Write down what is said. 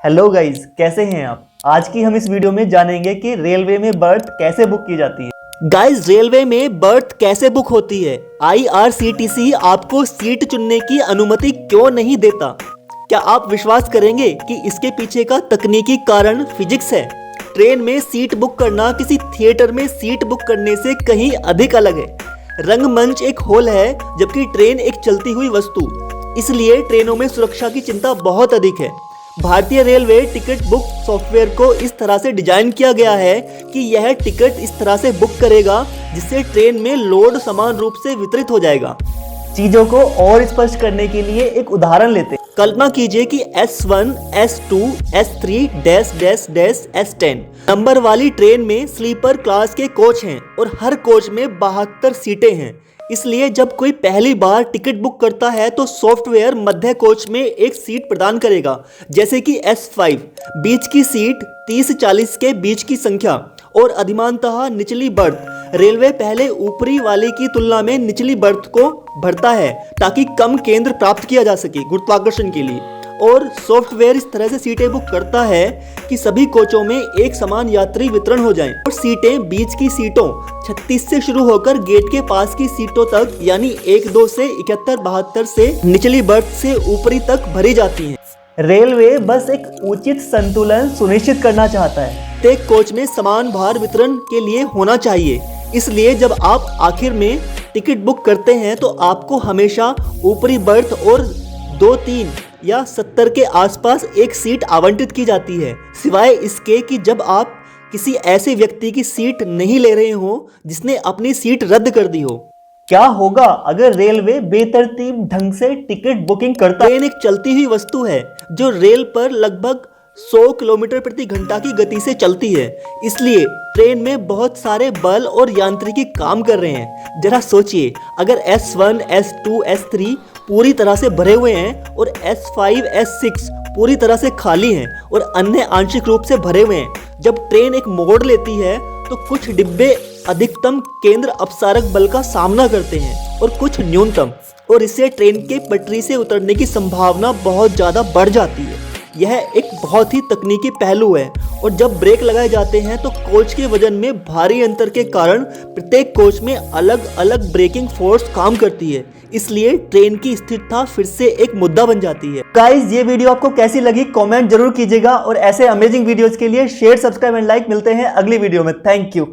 Hello guys, कैसे हैं आप। आज की हम इस वीडियो में जानेंगे कि रेलवे में बर्थ कैसे बुक की जाती है। गाइस, रेलवे में बर्थ कैसे बुक होती है। IRCTC आपको सीट चुनने की अनुमति क्यों नहीं देता। क्या आप विश्वास करेंगे कि इसके पीछे का तकनीकी कारण फिजिक्स है। ट्रेन में सीट बुक करना किसी थिएटर में सीट बुक करने से कहीं अधिक अलग है। रंगमंच एक हॉल है जबकि ट्रेन एक चलती हुई वस्तु, इसलिए ट्रेनों में सुरक्षा की चिंता बहुत अधिक है। भारतीय रेलवे टिकट बुक सॉफ्टवेयर को इस तरह से डिजाइन किया गया है कि यह टिकट इस तरह से बुक करेगा जिससे ट्रेन में लोड समान रूप से वितरित हो जाएगा। चीजों को और स्पष्ट करने के लिए एक उदाहरण लेते हैं। कल्पना कीजिए कि S1, S2, S3 S10 number वाली ट्रेन में स्लीपर क्लास के कोच हैं और हर कोच में 72 सीटें हैं। इसलिए जब कोई पहली बार टिकट बुक करता है तो सॉफ्टवेयर मध्य कोच में एक सीट प्रदान करेगा, जैसे कि S5। बीच की सीट 30-40 के बीच की संख्या और अधिमानतः निचली बर्थ। रेलवे पहले ऊपरी वाले की तुलना में निचली बर्थ को भरता है ताकि कम केंद्र प्राप्त किया जा सके गुरुत्वाकर्षण के लिए। और सॉफ्टवेयर इस तरह से सीटें बुक करता है कि सभी कोचों में एक समान यात्री वितरण हो जाए और सीटें बीच की सीटों 36 से शुरू होकर गेट के पास की सीटों तक यानी 1, 2 से 71, 72 से निचली बर्थ से ऊपरी तक भरी जाती हैं। रेलवे बस एक उचित संतुलन सुनिश्चित करना चाहता है। प्रत्येक कोच में समान भार वितरण के लिए होना चाहिए। इसलिए जब आप आखिर में टिकट बुक करते हैं तो आपको हमेशा ऊपरी बर्थ और 2, 3 या 70 के आसपास एक सीट आवंटित की जाती है, सिवाय इसके कि जब आप किसी ऐसे व्यक्ति की सीट नहीं ले रहे हो जिसने अपनी सीट रद्द कर दी हो। क्या होगा अगर रेलवे बेतरतीब ढंग से टिकट बुकिंग करता है। ट्रेन एक चलती हुई वस्तु है जो रेल पर लगभग 100 किलोमीटर प्रति घंटा की गति से चलती है। इसलिए ट्रेन में बहुत सारे बल और यांत्रिकी काम कर रहे हैं। जरा सोचिए, अगर S1, S2, S3 पूरी तरह से भरे हुए हैं और S5, S6 पूरी तरह से खाली हैं और अन्य आंशिक रूप से भरे हुए हैं। जब ट्रेन एक मोड़ लेती है तो कुछ डिब्बे अधिकतम केंद्र अपसारक बल का सामना करते हैं और कुछ न्यूनतम, और इससे ट्रेन के पटरी से उतरने की संभावना बहुत ज़्यादा बढ़ जाती है। यह एक बहुत ही तकनीकी पहलू है। और जब ब्रेक लगाए जाते हैं तो कोच के वजन में भारी अंतर के कारण प्रत्येक कोच में अलग अलग ब्रेकिंग फोर्स काम करती है। इसलिए ट्रेन की स्थिरता फिर से एक मुद्दा बन जाती है। गाइस, ये वीडियो आपको कैसी लगी कमेंट जरूर कीजिएगा और ऐसे अमेजिंग वीडियोस के लिए शेयर, सब्सक्राइब एंड लाइक। मिलते हैं अगली वीडियो में। Thank you.